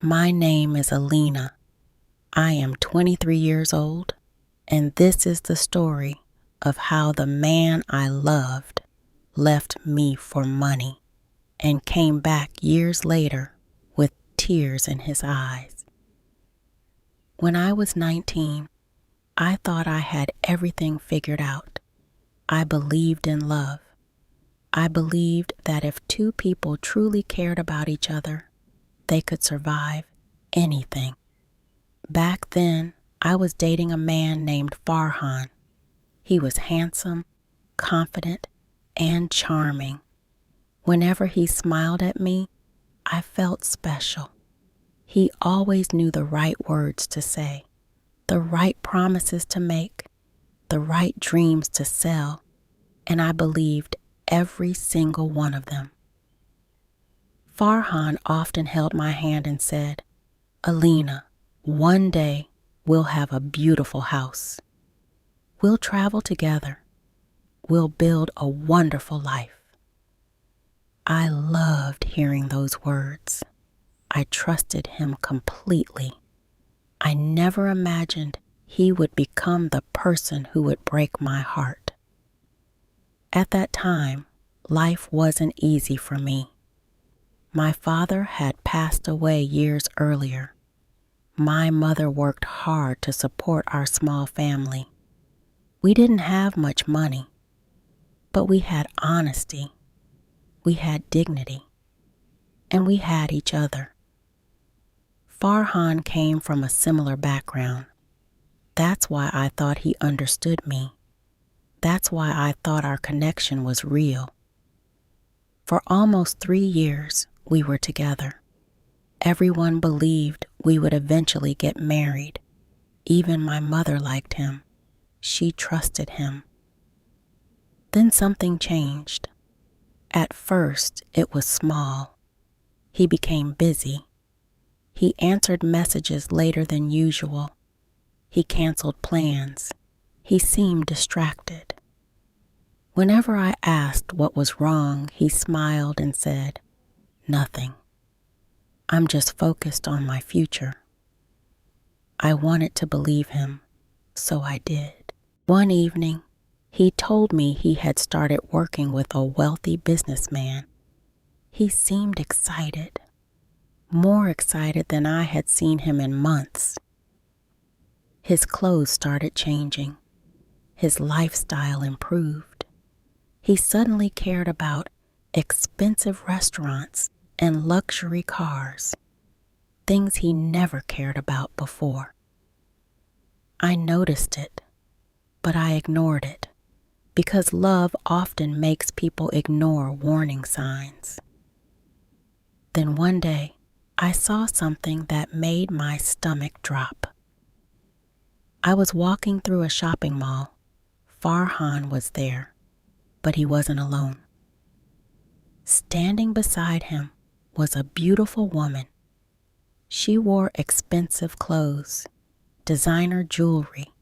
My name is Aleena. I am 23 years old, and this is the story of how the man I loved left me for money and came back years later with tears in his eyes. When I was 19, I thought I had everything figured out. I believed in love. I believed that if two people truly cared about each other, they could survive anything. Back then, I was dating a man named Farhan. He was handsome, confident, and charming. Whenever he smiled at me, I felt special. He always knew the right words to say, the right promises to make, the right dreams to sell, and I believed every single one of them. Farhan often held my hand and said, "Aleena, one day we'll have a beautiful house. We'll travel together. We'll build a wonderful life." I loved hearing those words. I trusted him completely. I never imagined he would become the person who would break my heart. At that time, life wasn't easy for me. My father had passed away years earlier. My mother worked hard to support our small family. We didn't have much money, but we had honesty, we had dignity, and we had each other. Farhan came from a similar background. That's why I thought he understood me. That's why I thought our connection was real. For almost 3 years, we were together. Everyone believed we would eventually get married. Even my mother liked him. She trusted him. Then something changed. At first, it was small. He became busy. He answered messages later than usual. He canceled plans. He seemed distracted. Whenever I asked what was wrong, he smiled and said, "Nothing. I'm just focused on my future." I wanted to believe him, so I did. One evening, he told me he had started working with a wealthy businessman. He seemed excited, more excited than I had seen him in months. His clothes started changing. His lifestyle improved. He suddenly cared about expensive restaurants and luxury cars, things he never cared about before. I noticed it, but I ignored it, because love often makes people ignore warning signs. Then one day, I saw something that made my stomach drop. I was walking through a shopping mall. Farhan was there, but he wasn't alone. Standing beside him was a beautiful woman. She wore expensive clothes, designer jewelry.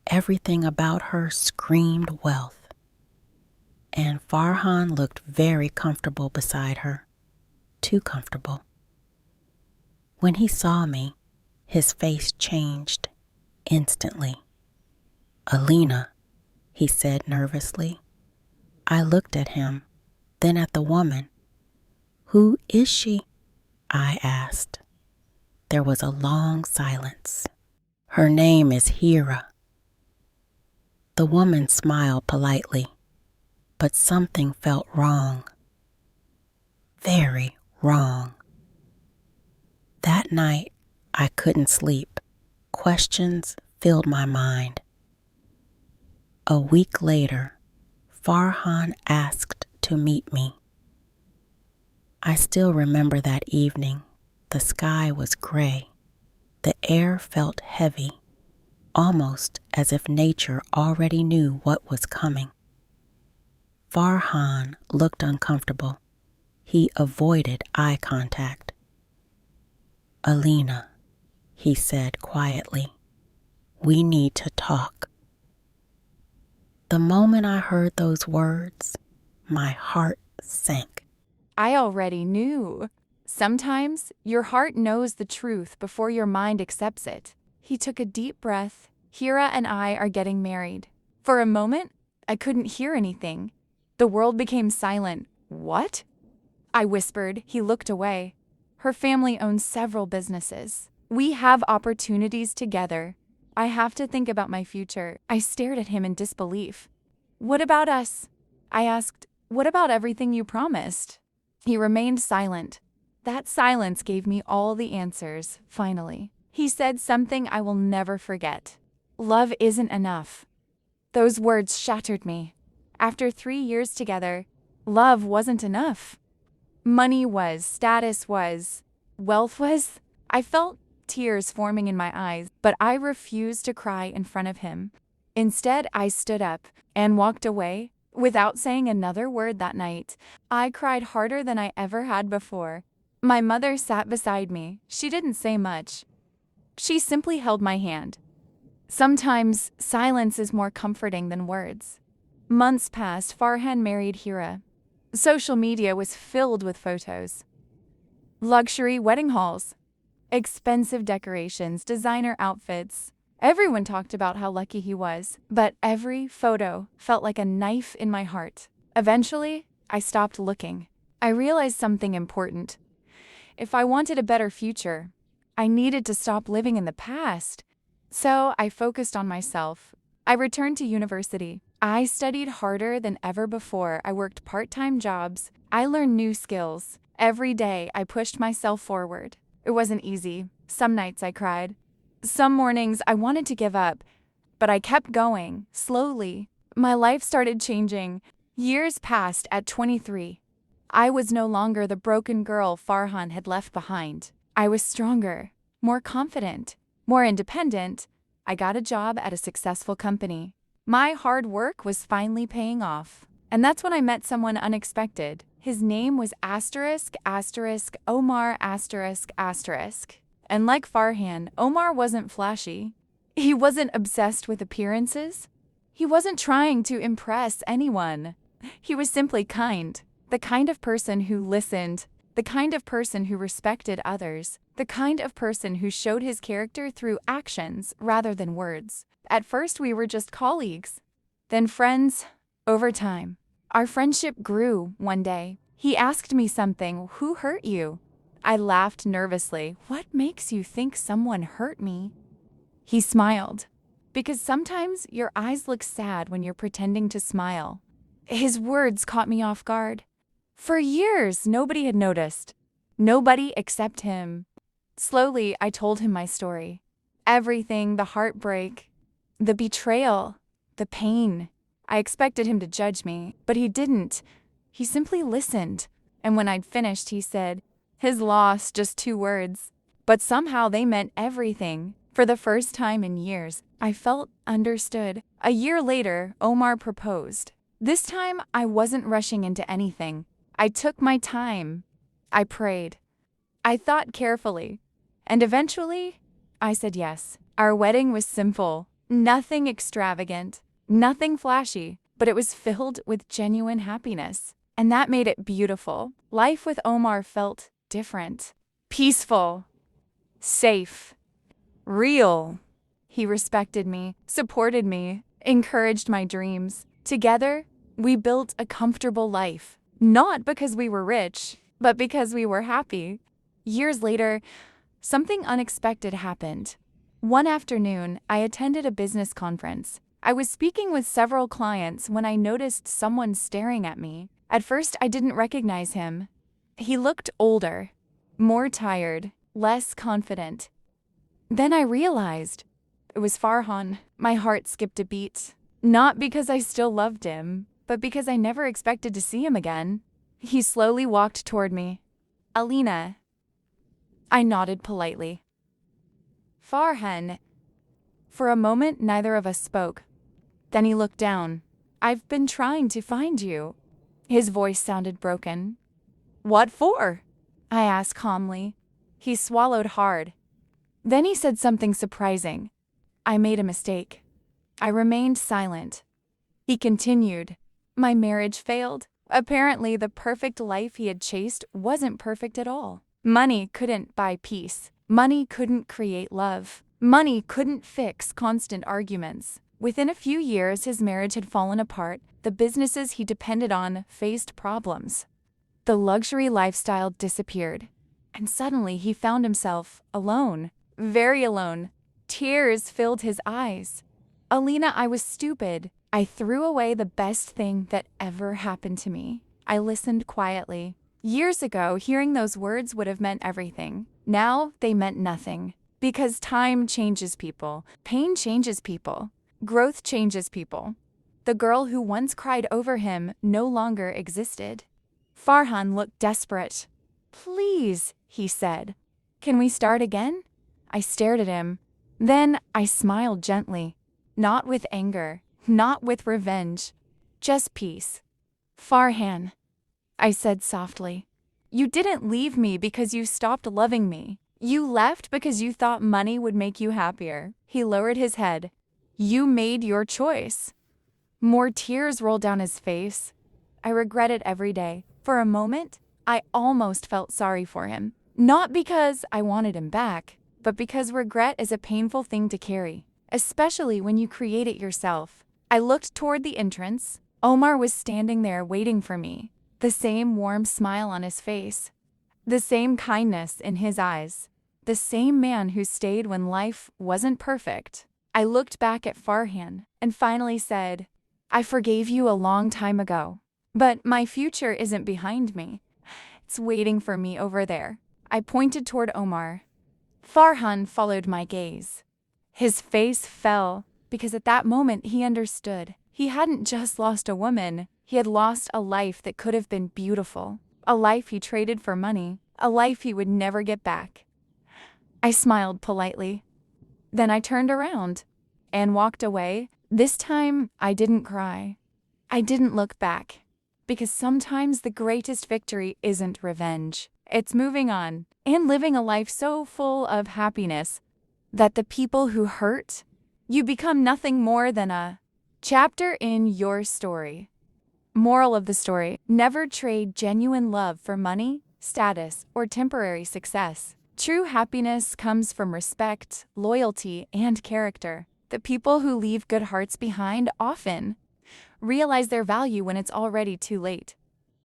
Everything about her screamed wealth. And Farhan looked very comfortable beside her, too comfortable. When he saw me, his face changed instantly. "Aleena," he said nervously. I looked at him, then at the woman. "Who is she?" I asked. There was a long silence. "Her name is Hira." The woman smiled politely, but something felt wrong. Very wrong. That night, I couldn't sleep. Questions filled my mind. A week later, Farhan asked to meet me. I still remember that evening. The sky was gray. The air felt heavy, almost as if nature already knew what was coming. Farhan looked uncomfortable. He avoided eye contact. "Aleena," he said quietly, "we need to talk." The moment I heard those words, my heart sank. I already knew. Sometimes your heart knows the truth before your mind accepts it. He took a deep breath. Hira and I are getting married. For a moment, I couldn't hear anything. The world became silent. What? I whispered. He looked away. Her family owns several businesses. We have opportunities together. I have to think about my future. I stared at him in disbelief. What about us? I asked, what about everything you promised? He remained silent. That silence gave me all the answers, finally. He said something I will never forget. Love isn't enough. Those words shattered me. After 3 years together, love wasn't enough. Money was, status was, wealth was. I felt tears forming in my eyes, but I refused to cry in front of him. Instead, I stood up and walked away without saying another word that night. I cried harder than I ever had before. My mother sat beside me. She didn't say much. She simply held my hand. Sometimes silence is more comforting than words. Months passed. Farhan married Hira. Social media was filled with photos. Luxury wedding halls, expensive decorations, designer outfits. Everyone talked about how lucky he was, but every photo felt like a knife in my heart. Eventually, I stopped looking. I realized something important. If I wanted a better future, I needed to stop living in the past. So I focused on myself. I returned to university. I studied harder than ever before. I worked part-time jobs. I learned new skills. Every day, I pushed myself forward. It wasn't easy. Some nights I cried. Some mornings I wanted to give up, but I kept going, slowly. My life started changing. Years passed at 23. I was no longer the broken girl Farhan had left behind. I was stronger, more confident, more independent. I got a job at a successful company. My hard work was finally paying off. And that's when I met someone unexpected. His name was Omar ***. And like Farhan, Omar wasn't flashy. He wasn't obsessed with appearances. He wasn't trying to impress anyone. He was simply kind. The kind of person who listened, the kind of person who respected others, the kind of person who showed his character through actions rather than words. At first, we were just colleagues, then friends. Over time, our friendship grew. One day, he asked me something. Who hurt you? I laughed nervously. What makes you think someone hurt me? He smiled. Because sometimes your eyes look sad when you're pretending to smile. His words caught me off guard. For years, nobody had noticed. Nobody except him. Slowly, I told him my story. Everything, the heartbreak, the betrayal, the pain. I expected him to judge me, but he didn't. He simply listened. And when I'd finished, he said, his loss, just 2 words. But somehow they meant everything. For the first time in years, I felt understood. A year later, Omar proposed. This time, I wasn't rushing into anything. I took my time. I prayed. I thought carefully. And eventually, I said yes. Our wedding was simple. Nothing extravagant. Nothing flashy. But it was filled with genuine happiness. And that made it beautiful. Life with Omar felt different. Peaceful. Safe. Real. He respected me, supported me, encouraged my dreams. Together, we built a comfortable life. Not because we were rich, but because we were happy. Years later, something unexpected happened. One afternoon, I attended a business conference. I was speaking with several clients when I noticed someone staring at me. At first, I didn't recognize him. He looked older, more tired, less confident. Then I realized it was Farhan. My heart skipped a beat. Not because I still loved him, but because I never expected to see him again. He slowly walked toward me. Aleena. I nodded politely. Farhan. For a moment, neither of us spoke. Then he looked down. I've been trying to find you. His voice sounded broken. What for? I asked calmly. He swallowed hard. Then he said something surprising. I made a mistake. I remained silent. He continued. My marriage failed. Apparently, the perfect life he had chased wasn't perfect at all. Money couldn't buy peace. Money couldn't create love. Money couldn't fix constant arguments. Within a few years, his marriage had fallen apart. The businesses he depended on faced problems. The luxury lifestyle disappeared. And suddenly he found himself alone, very alone. Tears filled his eyes. Aleena, I was stupid. I threw away the best thing that ever happened to me. I listened quietly. Years ago, hearing those words would have meant everything. Now they meant nothing. Because time changes people. Pain changes people. Growth changes people. The girl who once cried over him no longer existed. Farhan looked desperate. Please, he said. Can we start again? I stared at him. Then I smiled gently. Not with anger, not with revenge, just peace. Farhan, I said softly, you didn't leave me because you stopped loving me. You left because you thought money would make you happier. He lowered his head. You made your choice. More tears rolled down his face. I regret it every day. For a moment, I almost felt sorry for him. Not because I wanted him back, but because regret is a painful thing to carry, especially when you create it yourself. I looked toward the entrance. Omar was standing there waiting for me, the same warm smile on his face, the same kindness in his eyes, the same man who stayed when life wasn't perfect. I looked back at Farhan and finally said, I forgave you a long time ago, but my future isn't behind me. It's waiting for me over there. I pointed toward Omar. Farhan followed my gaze. His face fell because at that moment he understood. He hadn't just lost a woman, he had lost a life that could have been beautiful, a life he traded for money, a life he would never get back. I smiled politely. Then I turned around and walked away. This time I didn't cry. I didn't look back, because sometimes the greatest victory isn't revenge. It's moving on and living a life so full of happiness that the people who hurt, you become nothing more than a chapter in your story. Moral of the story: never trade genuine love for money, status, or temporary success. True happiness comes from respect, loyalty, and character. The people who leave good hearts behind often realize their value when it's already too late.